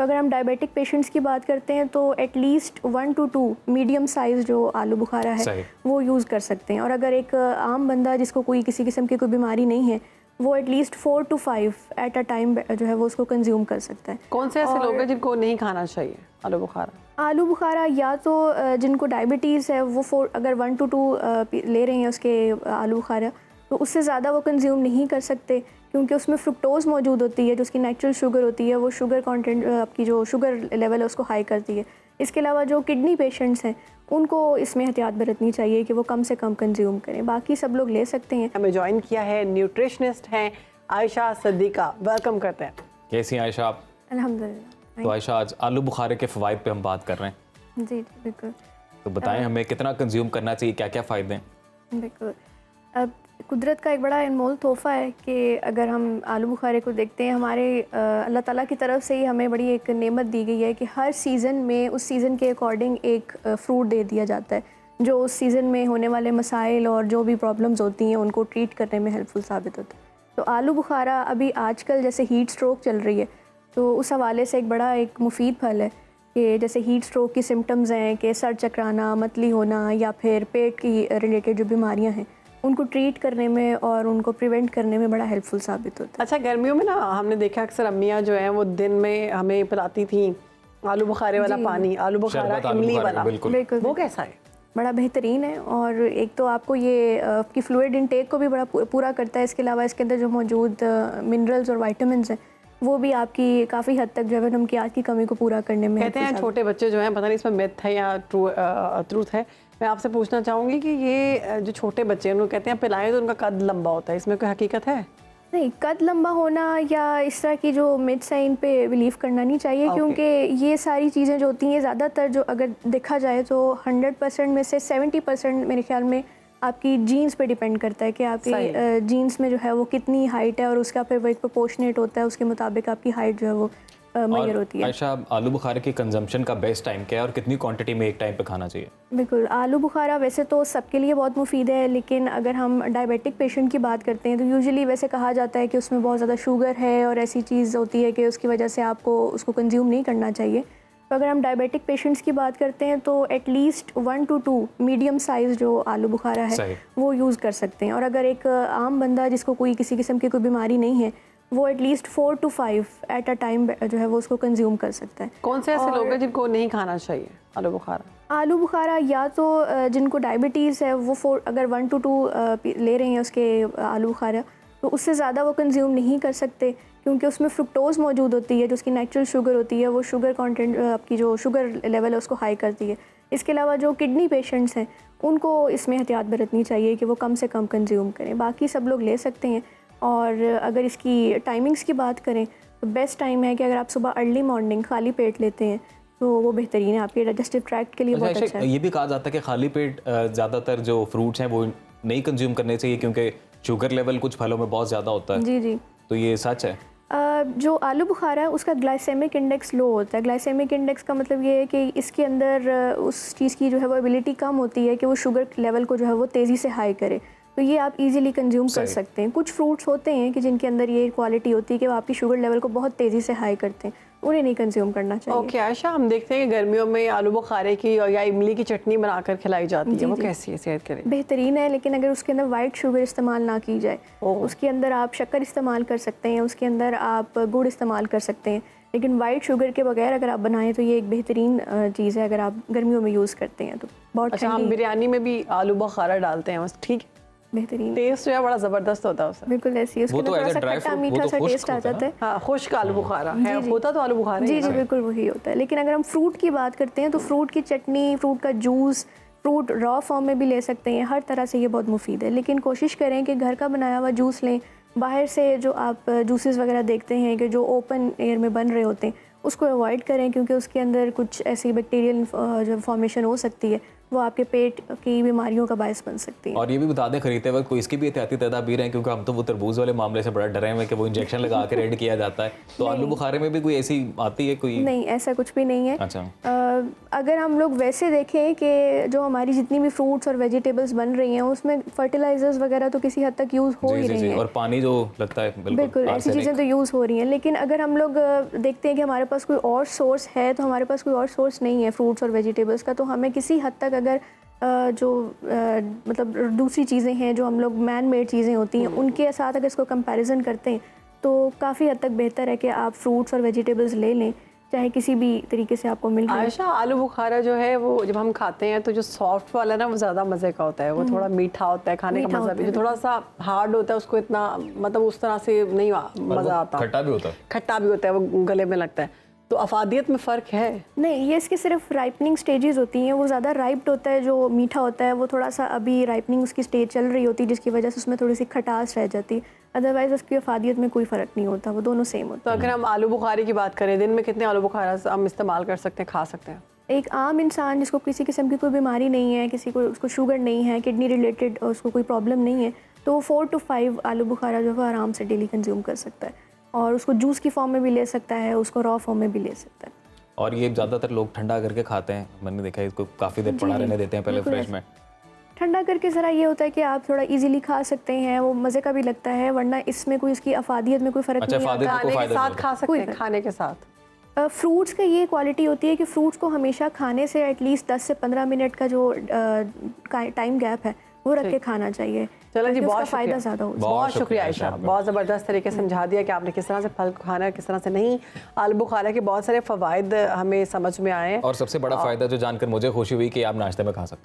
अगर हम diabetic patients की बात करते हैं तो एटलीस्ट 1 to 2 मीडियम साइज़ जो आलू बुखारा है वो यूज़ कर सकते हैं। और अगर एक आम बंदा जिसको कोई किसी किस्म की कोई बीमारी नहीं है वो at least 4 to 5 at a time जो है वो उसको कंज्यूम कर सकता है। कौन से ऐसे लोग हैं जिनको नहीं खाना चाहिए आलू बुखारा? आलू बुखारा या तो जिनको डायबिटीज़ है वो अगर 1 to 2 ले रहे हैं उसके आलू बुखारा तो उससे ज़्यादा वो कंज्यूम नहीं कर सकते, क्योंकि उसमें फ्रुक्टोज़ मौजूद होती है जो उसकी नेचुरल शुगर होती है, वो शुगर कंटेंट आपकी जो शुगर लेवल है उसको हाई करती है। इसके अलावा जो किडनी पेशेंट्स हैं उनको इसमें एहतियात बरतनी चाहिए कि वो कम से कम कंज्यूम करें, बाकी सब लोग ले सकते हैं। हमें ज्वाइन किया है न्यूट्रिशनिस्ट हैं आयशा सिद्दीका, वेलकम करते हैं। कैसी हैं आयशा आप? अल्हम्दुलिल्लाह। तो आयशा आज आलू बुखारे के फ़वाइद पे हम बात कर रहे हैं। जी बिल्कुल। तो बताएं हमें कितना कंज्यूम करना चाहिए, क्या क्या फ़ायदे हैं? बिल्कुल। अब कुदरत का एक बड़ा अनमोल तोहफ़ा है कि अगर हम आलू बुखारे को देखते हैं, हमारे अल्लाह ताला की तरफ से ही हमें बड़ी एक नेमत दी गई है कि हर सीज़न में उस सीज़न के अकॉर्डिंग एक फ्रूट दे दिया जाता है जो उस सीज़न में होने वाले मसाइल और जो भी प्रॉब्लम्स होती हैं उनको ट्रीट करने में हेल्पफुल साबित होता है। तो आलू बुखारा अभी आजकल जैसे हीट स्ट्रोक चल रही है तो उस हवाले से एक बड़ा एक मुफीद फल है कि जैसे हीट स्ट्रोक की सिम्टम्स हैं कि सर चकराना, मतली होना या फिर पेट की रिलेटेड जो बीमारियां हैं उनको ट्रीट करने में और उनको प्रिवेंट करने में बड़ा हेल्पफुल साबित होता है। अच्छा, गर्मियों में ना हमने देखा अक्सर अम्मियाँ जो हैं वो दिन में हमें पिलाती थी आलू बुखारे वाला पानी, आलू बुखारा इमली वाला, बिल्कुल वो कैसा है? बड़ा बेहतरीन है और एक तो आपको ये आपकी फ्लूइड इनटेक को भी बड़ा पूरा करता है। इसके अलावा इसके अंदर जो मौजूद मिनरल्स और वाइटामिन हैं वो भी आपकी काफ़ी हद तक जो है नमकियात की कमी को पूरा करने में कहते हैं छोटे बच्चे जो हैं, पता नहीं इसमें मिथ है या ट्रूथ है, मैं आपसे पूछना चाहूँगी कि ये जो छोटे बच्चे हैं उनको कहते हैं पिलाएं तो उनका कद लंबा होता है, इसमें कोई हकीकत है? नहीं, कद लंबा होना या इस तरह की जो मिथ्स हैं इन पे बिलीव करना नहीं चाहिए, क्योंकि ये सारी चीज़ें जो होती हैं ज़्यादातर जो अगर देखा जाए तो 100% में से 70% मेरे ख्याल में आपकी जीन्स पे डिपेंड करता है कि आपकी जीन्स में जो है वो कितनी हाइट है और उसका फिर वो एक प्रोपोर्शनेट होता है, उसके मुताबिक आपकी हाइट जो है वो मैयर होती है। आयशा, आलू बुखारे की कंजम्पशन का बेस्ट टाइम क्या है और कितनी क्वांटिटी में एक टाइम पे खाना चाहिए? बिल्कुल, आलू बुखारा वैसे तो सबके लिए बहुत मुफीद है, लेकिन अगर हम डायबिटिक पेशेंट की बात करते हैं तो यूजुअली वैसे कहा जाता है कि उसमें बहुत ज़्यादा शुगर है और ऐसी चीज़ होती है कि उसकी वजह से आपको उसको कंज्यूम नहीं करना चाहिए। तो अगर हम डायबिटिक पेशेंट्स की बात करते हैं तो एटलीस्ट 1 to 2 मीडियम साइज़ जो आलू बुखारा है वो यूज़ कर सकते हैं। और अगर एक आम बंदा जिसको कोई किसी किस्म की कोई बीमारी नहीं है वो at least 4 to 5 at a time जो है वो उसको कंज्यूम कर सकता है। कौन से ऐसे लोग हैं जिनको नहीं खाना चाहिए आलू बुखारा? आलू बुखारा या तो जिनको डायबिटीज़ है वो अगर 1 to 2 ले रहे हैं उसके आलू बुखारा तो उससे ज़्यादा वो कंज्यूम नहीं कर सकते, क्योंकि उसमें फ्रुक्टोज़ मौजूद होती है जो उसकी नेचुरल शुगर होती है, वो शुगर कंटेंट आपकी जो शुगर लेवल है उसको हाई करती है। इसके अलावा जो किडनी पेशेंट्स हैं उनको इसमें एहतियात बरतनी चाहिए कि वो कम से कम कंज्यूम करें, बाकी सब लोग ले सकते हैं। और अगर इसकी टाइमिंग्स की बात करें तो बेस्ट टाइम है कि अगर आप सुबह अर्ली मॉर्निंग खाली पेट लेते हैं तो वो बेहतरीन है, आपके डाइजेस्टिव ट्रैक्ट के लिए बहुत अच्छा है। ये भी कहा जाता है कि खाली पेट ज़्यादातर जो फ्रूट्स हैं वो नहीं कंज्यूम करने चाहिए क्योंकि शुगर लेवल कुछ फलों में बहुत ज़्यादा होता है। जी, तो ये सच है? जो आलू बुखारा है उसका ग्लाइसेमिक इंडेक्स लो होता है। ग्लाइसेमिक इंडेक्स का मतलब ये है कि इसके अंदर उस चीज़ की जो है वो एबिलिटी कम होती है कि वो शुगर लेवल को जो है वो तेज़ी से हाई करे, तो ये आप इजीली कंज्यूम कर सकते हैं। कुछ फ्रूट्स होते हैं कि जिनके अंदर ये क्वालिटी होती है कि वो आपकी शुगर लेवल को बहुत तेज़ी से हाई करते हैं, उन्हें नहीं कंज्यूम करना चाहिए। ओके आयशा, हम देखते हैं कि गर्मियों में आलू बुखारे की या इमली की चटनी बनाकर खिलाई जाती है, वो कैसी है, सेहत के लिए बेहतरीन है, लेकिन अगर उसके अंदर वाइट शुगर इस्तेमाल ना की जाए, उसके अंदर आप शक्कर इस्तेमाल कर सकते हैं, उसके अंदर आप गुड़ इस्तेमाल कर सकते हैं, लेकिन वाइट शुगर के बगैर अगर आप बनाएं तो ये एक बेहतरीन चीज़ है अगर आप गर्मियों में यूज़ करते हैं तो बहुत। अच्छा, हम बिरयानी में भी आलू बुखारा डालते हैं, ठीक है, बेहतरीन टेस्ट जो है बड़ा ज़बरदस्त होता है उसका। बिल्कुल ऐसी है, उसके अंदर थोड़ा सा खट्टा मीठा सा टेस्ट आ जाता है। हाँ, खुश्क आलू बुखारा है, होता तो आलू बुखारा जी बिल्कुल वही होता है। लेकिन अगर हम फ्रूट की बात करते हैं तो फ्रूट की चटनी, फ्रूट का जूस, फ्रूट रॉ फॉर्म में भी ले सकते हैं, हर तरह से ये बहुत मुफीद है। लेकिन कोशिश करें कि घर का बनाया हुआ जूस लें, बाहर से जो आप जूसेस वगैरह देखते हैं कि जो ओपन एयर में बन रहे होते हैं उसको अवॉइड करें, क्योंकि उसके अंदर कुछ ऐसी बैक्टीरियल जो फॉर्मेशन हो सकती है वो आपके पेट की बीमारियों का बायस बन सकती है। और ये भी बता दें खरीदते वक्त कोई इसकी भी एहतियाती तदाबीर हैं, क्योंकि हम तो वो तरबूज वाले मामले से बड़ा डरे हुए हैं कि वो इंजेक्शन लगा के रेडी किया जाता है, तो आलू बुखारे में भी कोई ऐसी आती है कोई? नहीं, ऐसा कुछ भी नहीं है। अच्छा। अगर हम लोग वैसे देखें कि जो हमारी जितनी भी फ्रूट्स और वेजिटेबल्स बन रही हैं उसमें फर्टिलाइजर्स वगैरह तो किसी हद तक यूज़ हो ही रही हैं, और पानी जो लगता है बिल्कुल ऐसी चीज़ें तो यूज़ हो रही हैं। लेकिन अगर हम लोग देखते हैं कि हमारे पास कोई और सोर्स है, तो हमारे पास कोई और सोर्स नहीं है फ्रूट्स और वेजिटेबल्स का, तो हमें किसी हद तक अगर मतलब दूसरी चीज़ें हैं जो हम लोग मैन मेड चीज़ें होती हैं उनके साथ अगर इसको कंपैरिजन करते हैं तो काफ़ी हद तक बेहतर है कि आप फ्रूट्स और वेजिटेबल्स ले लें, चाहे किसी भी तरीके से आपको मिल रहा है। आयशा, आलू बुखारा जो है वो जब हम खाते हैं तो जो सॉफ्ट वाला ना वो ज़्यादा मज़े का होता है, वो थोड़ा मीठा होता है, खाने का मज़ा भी। जो थोड़ा सा हार्ड होता है उसको इतना मतलब उस तरह से नहीं मज़ा आता। खट्टा भी होता है, खट्टा भी होता है, वो गले में लगता है। तो अफादियत में फ़र्क है? नहीं, ये इसकी सिर्फ राइपनिंग स्टेजेस होती हैं। वो ज़्यादा राइप्ड होता है, जो मीठा होता है वो थोड़ा सा अभी राइपनिंग उसकी स्टेज चल रही होती है, जिसकी वजह से उसमें थोड़ी सी खटास रह जाती है। अदरवाइज़ उसकी अफादियत में कोई फ़र्क नहीं होता, वो दोनों सेम होता तो अगर हम आलू बुखारे की बात करें, दिन में कितने आलू बुखारा हम इस्तेमाल कर सकते हैं, खा सकते हैं? है। एक आम इंसान जिसको किसी किस्म की कोई बीमारी नहीं है, किसी को उसको शुगर नहीं है, किडनी रिलेटेड उसको कोई प्रॉब्लम नहीं है, तो वो 4 to 5 आलू बुखारा जो है आराम से डेली कंज्यूम कर सकता है। और उसको जूस की फॉर्म में भी ले सकता है, उसको रॉ फॉर्म में भी ले सकता है। और ये ज़्यादातर लोग ठंडा करके खाते हैं, मैंने देखा है इसको काफ़ी देर पड़ा रहने देते हैं पहले फ्रिज में। ठंडा करके ज़रा ये होता है कि आप थोड़ा इजीली खा सकते हैं, वो मज़े का भी लगता है, वरना इसमें कोई इसकी अफादियत में कोई फ़र्क अच्छा, नहीं आता। अफादियत खाने के साथ खा सकते हैं, खाने के साथ। फ्रूट्स का ये क्वालिटी होती है कि फ्रूट्स को हमेशा खाने से एटलीस्ट 10 से 15 मिनट का जो टाइम गैप है वो रख के खाना चाहिए। चलो जी, बहुत फ़ायदा ज़्यादा हो। बहुत शुक्रिया आयशा, बहुत ज़बरदस्त तरीके से समझा दिया कि आपने किस तरह से फल खाना है, किस तरह से नहीं। आलू बुखारा के बहुत सारे फ़वाइद हमें समझ में आए। और सबसे बड़ा फ़ायदा जो जानकर मुझे खुशी हुई कि आप नाश्ते में खा सकते हैं।